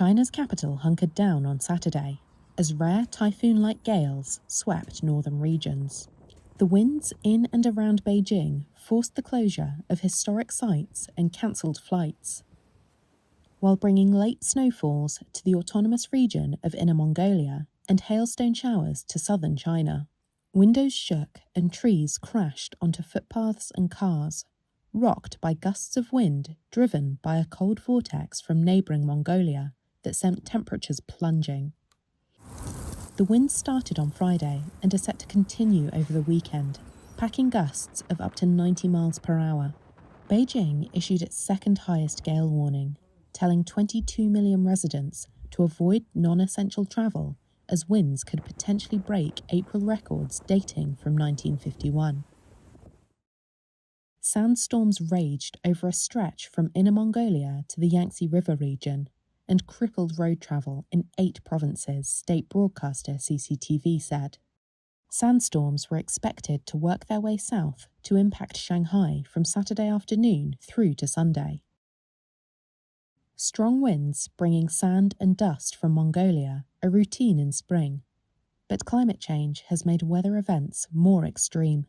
China's capital hunkered down on Saturday as rare typhoon-like gales swept northern regions. The winds in and around Beijing forced the closure of historic sites and cancelled flights, while bringing late snowfalls to the autonomous region of Inner Mongolia and hailstone showers to southern China. Windows shook and trees crashed onto footpaths and cars, rocked by gusts of wind driven by a cold vortex from neighbouring Mongolia that sent temperatures plunging. The winds started on Friday and are set to continue over the weekend, packing gusts of up to 90 miles per hour. Beijing issued its second highest gale warning, telling 22 million residents to avoid non-essential travel as winds could potentially break April records dating from 1951. Sandstorms raged over a stretch from Inner Mongolia to the Yangtze River region and crippled road travel in 8 provinces, state broadcaster CCTV said. Sandstorms were expected to work their way south to impact Shanghai from Saturday afternoon through to Sunday. Strong winds bringing sand and dust from Mongolia are routine in spring, but climate change has made weather events more extreme.